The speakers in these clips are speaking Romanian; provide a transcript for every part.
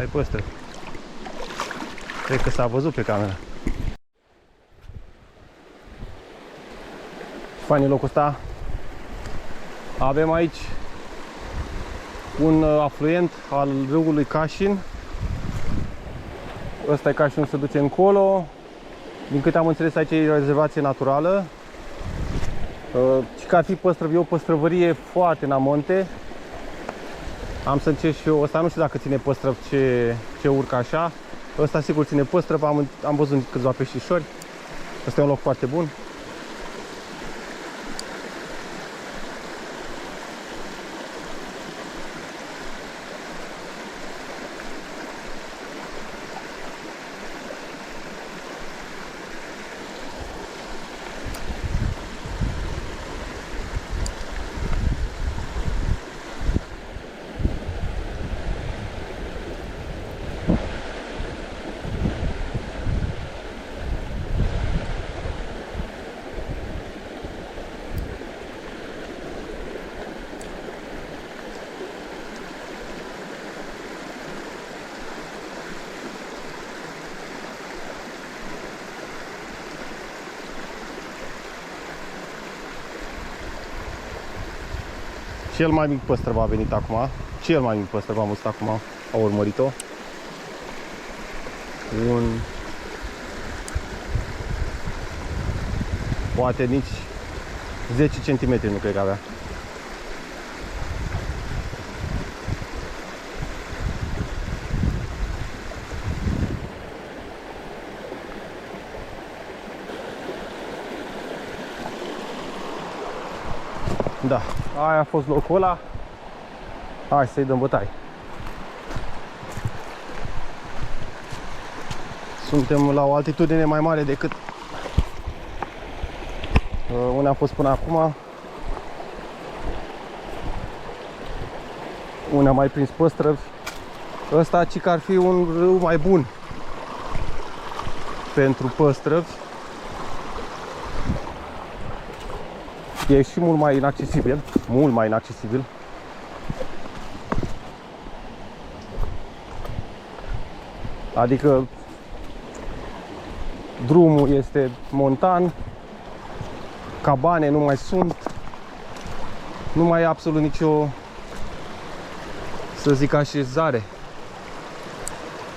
ai păstrăvi. Cred că s-a văzut pe cameră. Fain locul ăsta. Avem aici un afluent al râului Cașin. Ăsta e Cașinul, se duce încolo. Din câte am înțeles, aici e o rezervație naturală. Și că ar fi păstrăvie, o păstrăvărie foarte în amonte. Am să încerc și eu. Ăsta nu știu dacă ține păstrăv ce urcă așa. Ăsta sigur ține păstrăv, am văzut câțiva peștișori. Ăsta e un loc foarte bun. Cel mai mic păstrăv a venit acum. Cel mai mic păstrăv am văzut acum. A urmărit-o. Poate nici 10 cm nu cred că avea. Da, aia a fost locul ăla. Hai să-i dăm bătaie. Suntem la o altitudine mai mare decât unde am fost până acum. Unde am mai prins păstrăvi. Ăsta ci că ar fi un râu mai bun pentru păstrăvi. E și mult mai inaccesibil. Mult mai inaccesibil. Adică drumul este montan, cabane nu mai sunt, nu mai e absolut nicio, să zic, așezare.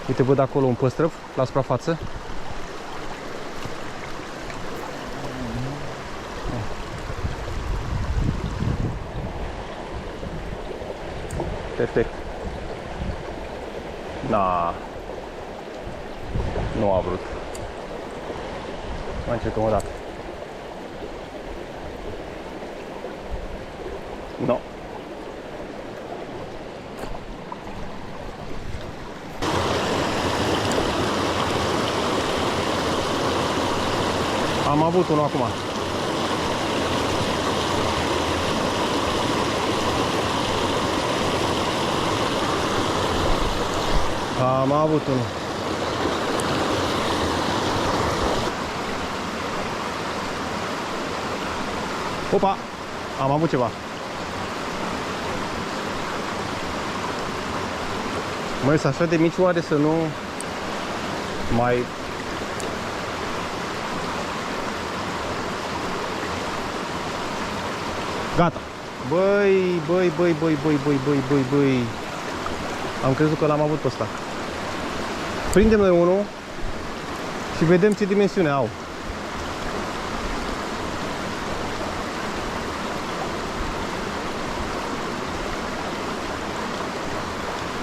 Uite, văd acolo un păstrăv la suprafață. Perfect. Da. Nu a vrut. Mai încercăm o dată. No. Am avut unul acum. Am avut unul. Opa! Am avut ceva. Măi, sunt așa de mici, oare să nu mai... Gata! Băi, băi. Am crezut că l-am avut pe ăsta. Prindem noi unul și vedem ce dimensiune au.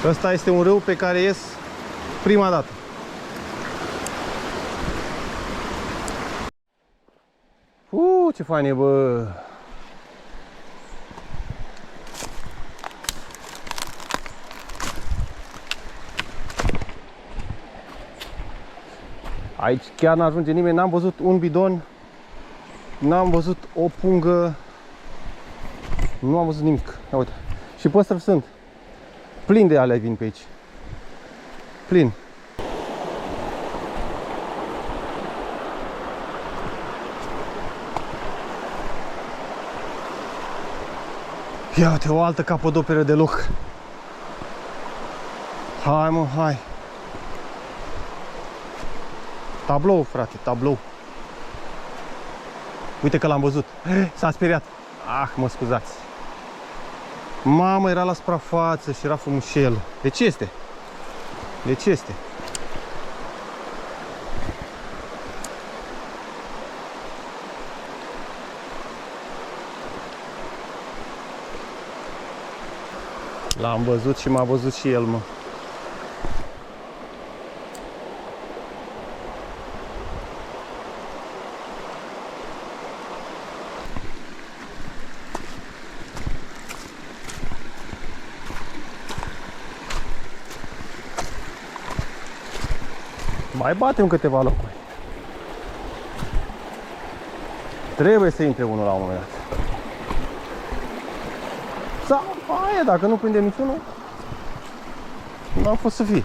Ăsta este un râu pe care ies prima dată. Ce fain e, bă! Aici chiar n-ajunge nimeni, n-am văzut un bidon, n-am văzut o pungă, nu am văzut nimic. Ia uite. Și păstrăvi sunt. Plin de alea vin pe aici. Plin. Ia uite, o altă capodoperă de loc. Hai mă, hai. Tablou, frate, tablou. Uite că l-am văzut. S-a speriat. Ah, mă scuzați. Mamă, era la suprafață și era frumușel. De ce este? De ce este? L-am văzut și m-a văzut și el, mă. Mai batem câteva locuri. Trebuie să intre unul la un moment dat. Sau aia, dacă nu prindem niciunul, nu am fost să fie.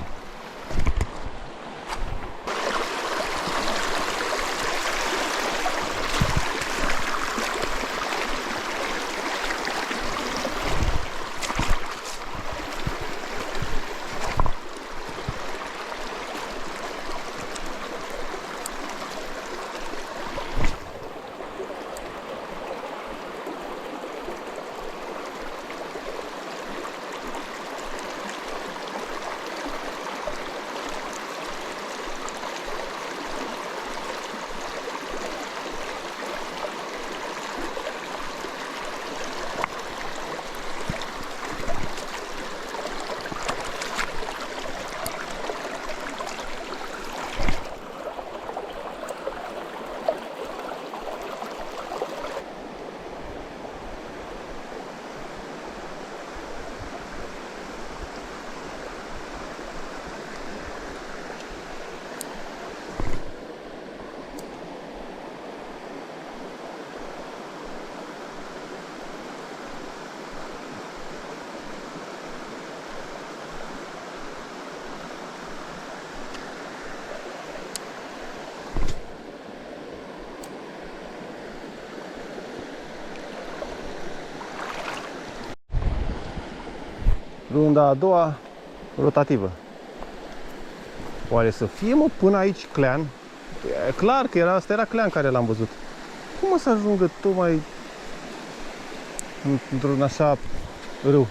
Runda a doua, rotativă. Oare să fie, mă, până aici clean? E clar că asta era clean care l-am văzut. Cum o să ajungă tocmai într-un așa râu?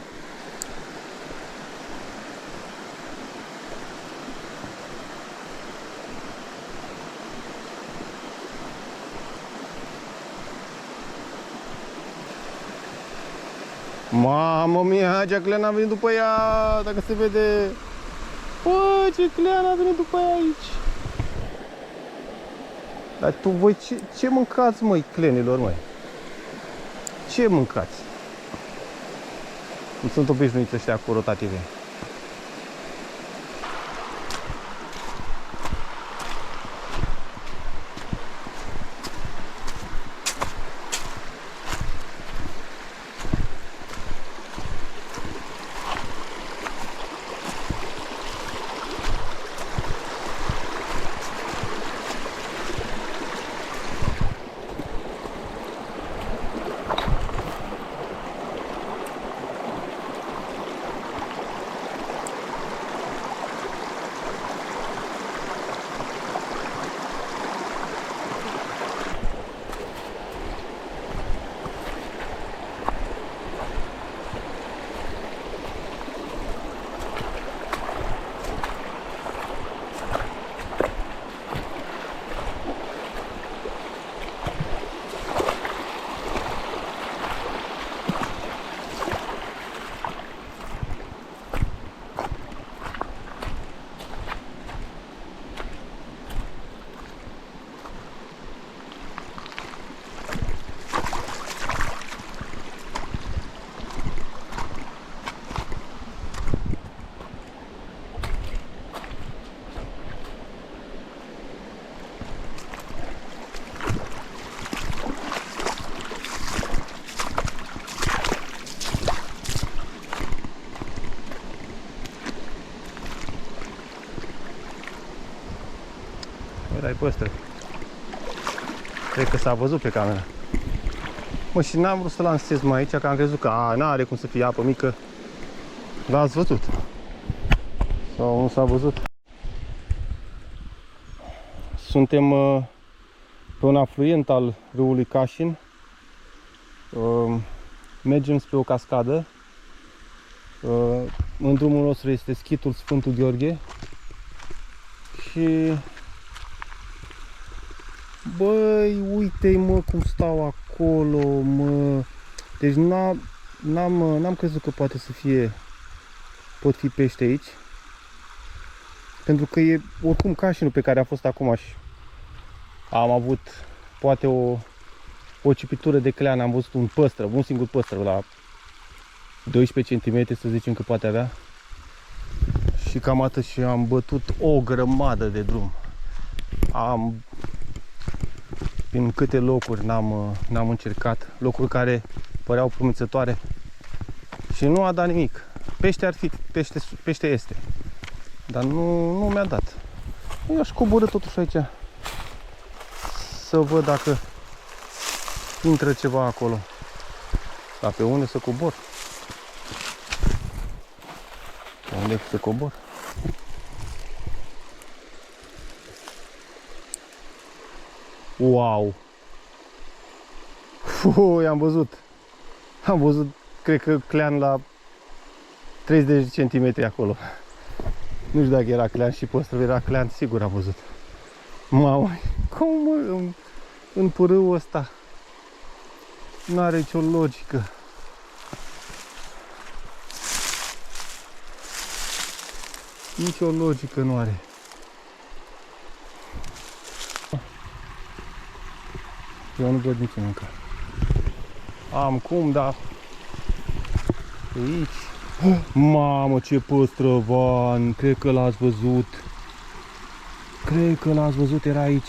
Mamă mia, ce clean a venit după ea, dacă se vede. Bă, ce clean a venit după ea aici. Dar tu, voi ce mâncați, măi, clenilor, măi? Ce mâncați? Nu sunt obișnuiți ăștia cu rotative. Erai păstră. Cred că s-a văzut pe camera. Mă, și n-am vrut să lansez mai aici, că am crezut că n-are cum să fie apă mică. L-ați văzut. Sau nu s-a văzut? Suntem pe un afluent al râului Cașin. Mergem spre o cascadă. În drumul nostru este schitul Sfântul Gheorghe. Și băi, uite-i mă cum stau acolo, mă. Deci n-am crezut că pot fi pește aici. Pentru că e oricum Cașinul pe care a fost acum și am avut poate o cipitură de clean, am văzut un păstrăv, un singur păstrăv la 12 cm să zicem că poate avea. Și cam atât, și am bătut o grămadă de drum. Prin câte locuri n-am încercat, locuri care păreau promițătoare și nu a dat nimic. Pește ar fi, pește este, dar nu mi-a dat. Eu aș coborî totuși aici să văd dacă intră ceva acolo. Dar pe unde să cobor? Pe unde să cobor? Wow! Am văzut, cred că clean la 30 de cm acolo. Nu știu dacă era clean și păstrăv, era clean, sigur am văzut. Mamă, cum mă, în pârâul ăsta? N-are nicio logică. Nicio logică nu are. Eu nu văd nici încă. Am cum, dar aici. Mamă, ce păstrăvan! Cred că l-ați văzut. Cred că l-ați văzut, era aici.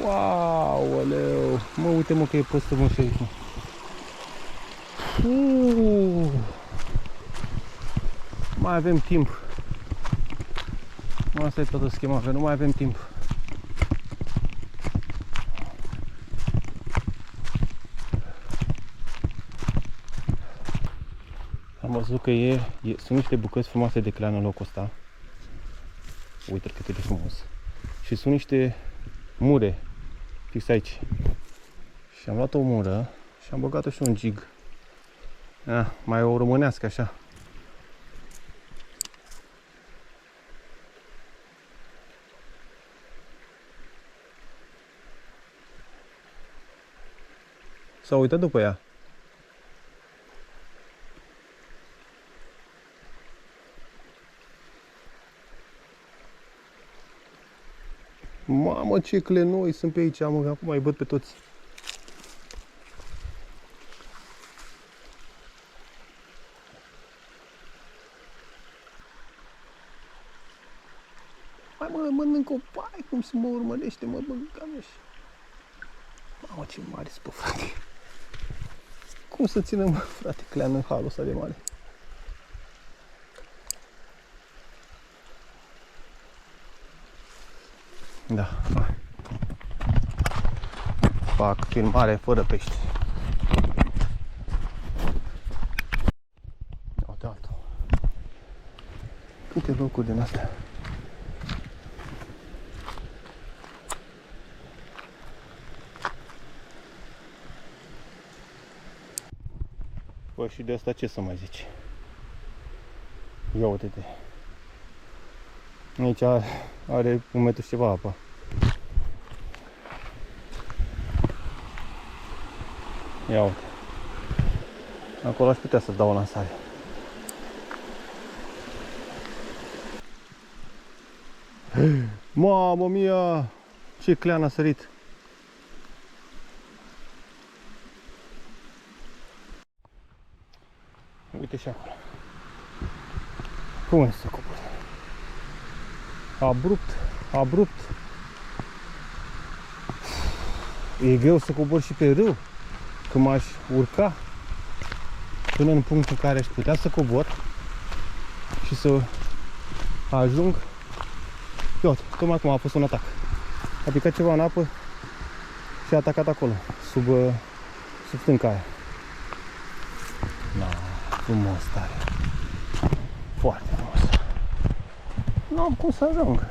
Wow, aleu! Mă, uite mă că e păstrăvan și aici. Mai avem timp. Asta e toată schema, că nu mai avem timp. Am văzut că sunt niște bucăți frumoase de clean în locul ăsta. Uite-l cât e de frumos. Și sunt niște mure fix aici. Și am luat o mură și am băgat-o și un jig. Mai o românească așa. S-a uitat după ea. Mamă, ce clenoi sunt pe aici, mă, acum îi văd pe toți. Hai mă, mănânc o pai, cum să mă urmărește, mă, băgameș. Mamă, ce mare sunt, pe frate. Cum să țină, mă, frate, clean în halul ăsta de mare? Da, hai. Fac filmare fără pești. Uite altul. Câte locuri din astea. Păi și de asta ce să mai zici? Ia uite-te. Aici are un metru și ceva apa. Ia uite. Acolo aș putea să dau o lansare. Mamă mia! Ce clean a sărit! Uite și acolo. Cum este cobor? Abrupt. E greu să cobor și pe râu. Că m-aș urca până în punctul în care aș putea să cobor și să ajung. Uite, tocmai acum a fost un atac. A picat ceva în apă și a atacat acolo, sub stânca aia. Da, frumos tare. Foarte frumos. Nu am cum să ajung.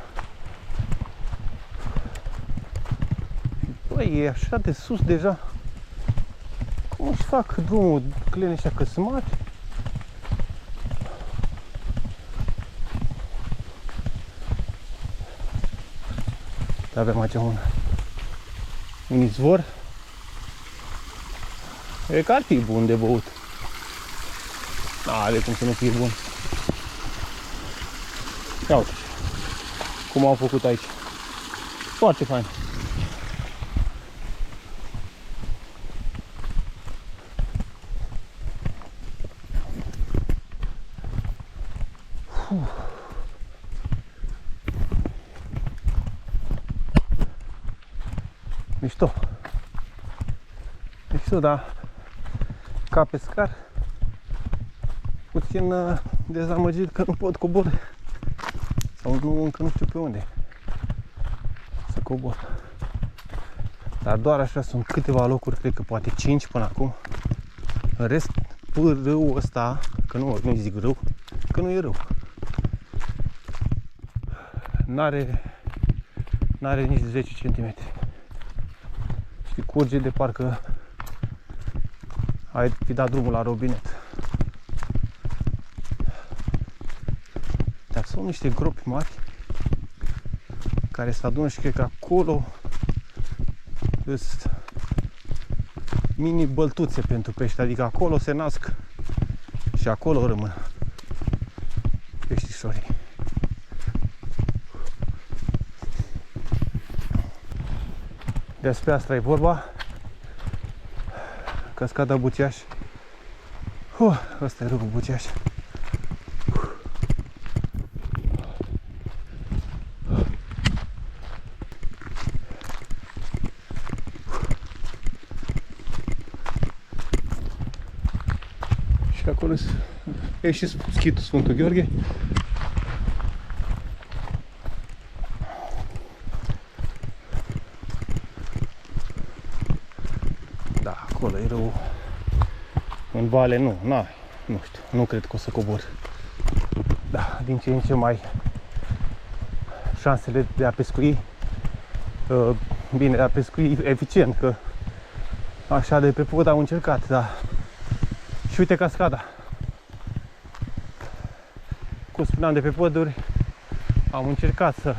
Băi, e așa de sus deja. Cum își fac drumul clene ăștia căsmari? Avem aici un izvor. E că ar fi bun de băut. Are cum să nu fie bun. Ia uite cum au făcut aici. Foarte fain. Mișto. Mișto, dar ca pescar puțin dezamăgit că nu pot coborî. Sau nu, încă nu știu pe unde să cobor. Dar doar așa sunt câteva locuri, cred că poate 5 până acum. În rest, râul ăsta, că nu zic râu, că nu e râu. N-are nici 10 cm. Și curge de parcă ai fi dat drumul la robinet. Dar sunt niște gropi mari care se adună și cred că acolo sunt mini băltuțe pentru pești, adică acolo se nasc și acolo rămân peștișorii. Despre asta e vorba. Cascada Buceaș. Ăsta e râul Buceaș. Și acolo e și schitul Sfântul Gheorghe. Da, acolo e râul. În vale nu știu, nu cred că o să cobor. Da, din ce în ce mai șansele de a pescui, bine, de a pescui eficient, că așa de pe pod am încercat, da. Și uite cascada. Cum spuneam, de pe poduri am încercat să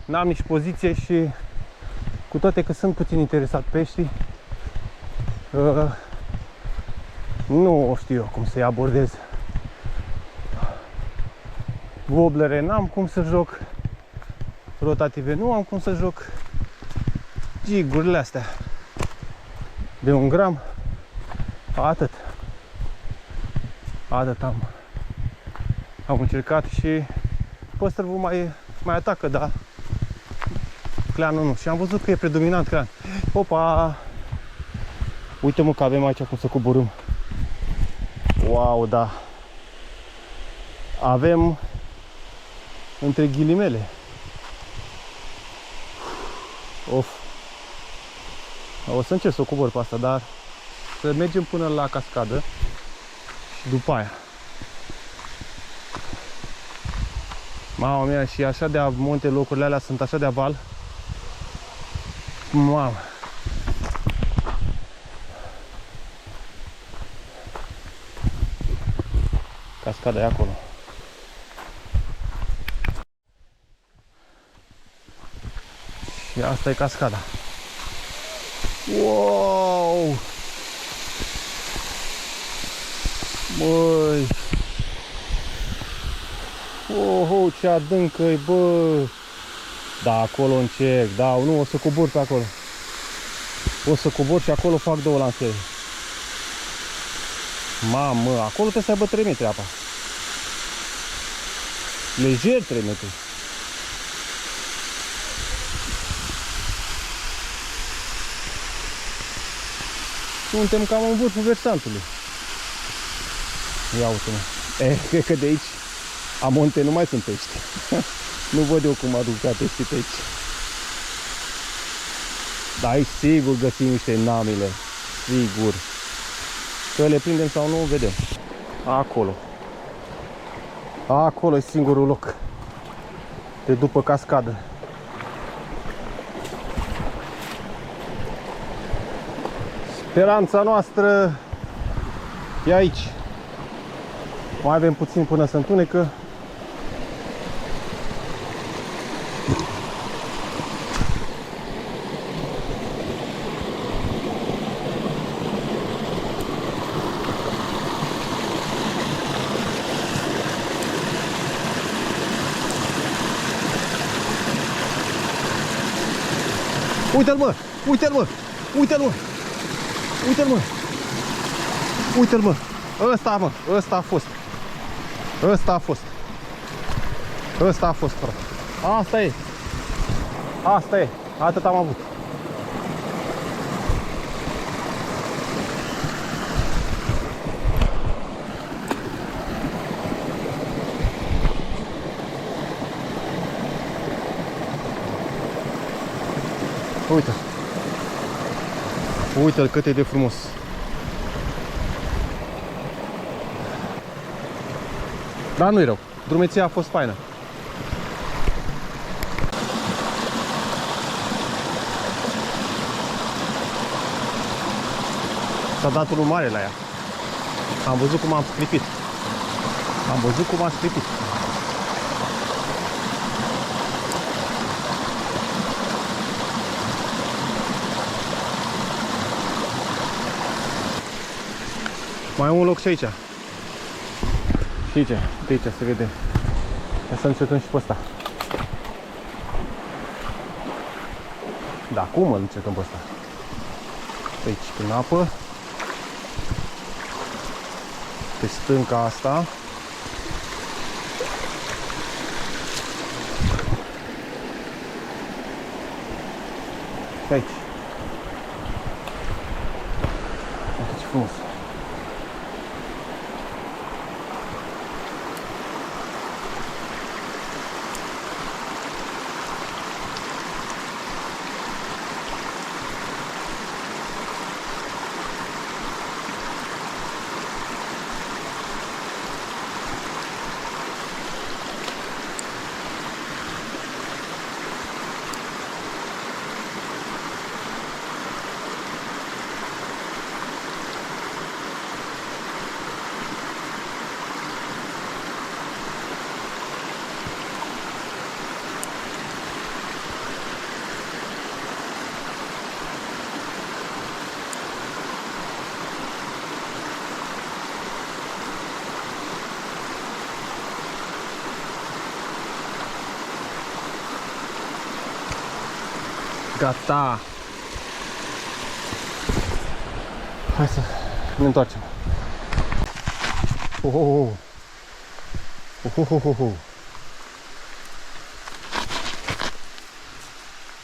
n-am nici poziție și cu toate că sunt puțin interesat peștii, nu știu eu cum să-i abordez. Wobblere n-am cum să joc, rotative nu am cum să joc, jigurile astea de 1 gram, atât am încercat și păstrăvul mai atacă, da, cleanul nu. Și am văzut că e predominant clean. Opa! Uite mă că avem aici cum să coborâm. Wow, da. Avem între ghilimele. Of. O să încerc să o cobor pe asta, dar să mergem până la cascadă și după aia. Mamă mea, și așa de munte, locurile alea sunt așa de aval. Mamă. Cascada e acolo. Și asta e cascada. Wow! Băi! Oh, ce adâncă e, bă! Da, acolo încerc, da, nu, o să cobor pe acolo. O să cobor și acolo fac 2 lansări. Mamă, acolo trebuie să aibă 3 metri apa. Lejer 3 metri. Suntem cam în vârful versantului. Ia uite-mă. Cred că de aici, amonte, nu mai sunt pești. Nu văd eu cum aduc ca pești pe aici. Dar aici sigur găsim niște namile. Sigur. Că le prindem sau nu, vedem. Acolo. Acolo e singurul loc de după cascadă. Speranța noastră e aici. Mai avem puțin până se întunecă. Uite-l, mă! Uite-l, mă! Uite-l, mă! Uite-l, mă! Uite-l, mă! Ăsta, mă! Ăsta a fost! Ăsta a fost! Ăsta a fost, frate! Asta e! Asta e! Atât am avut! Uite! Uite-l cât e de frumos! Dar nu-i rău. Drumeția a fost faină. S-a dat unul mare la ea. Am văzut cum am sclipit. Am văzut cum am sclipit. Mai am un loc și aici. Și aici, de aici se vede. Ia să încercăm și pe ăsta. Da, cum îl încercăm pe ăsta? Aici, prin apă. Pe stânca asta. Și aici. Uite ce frumos. Gata! Hai să ne întoarcem. Oh, oh, oh. Oh, oh, oh, oh.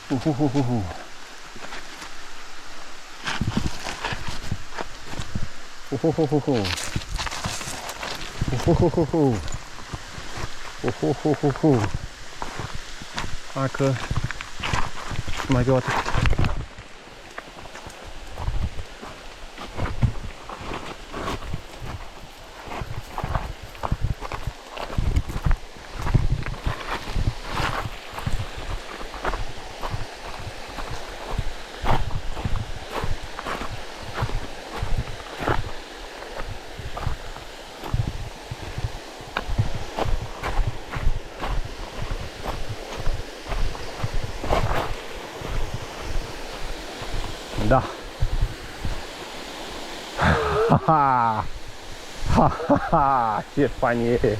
Oh, oh, oh, oh. Oh, oh, oh, oh, oh. Oh, oh, oh, oh. Oh, oh, oh, oh, oh. Hai că mai greu atât. Da. Ha ha. Ha ha ha. Ce fain e.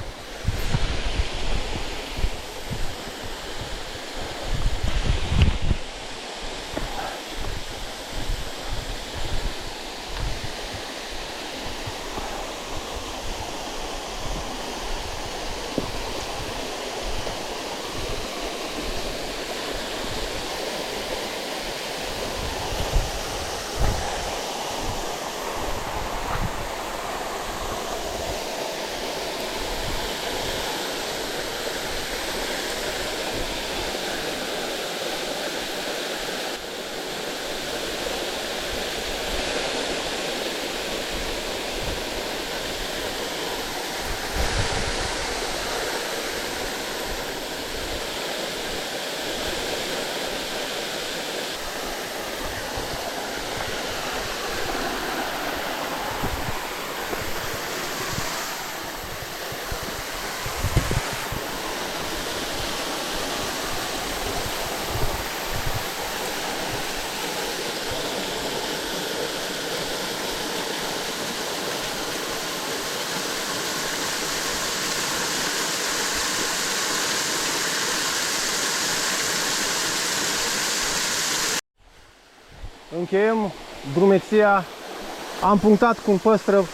încheiem drumeția. Am punctat cu un păstrăv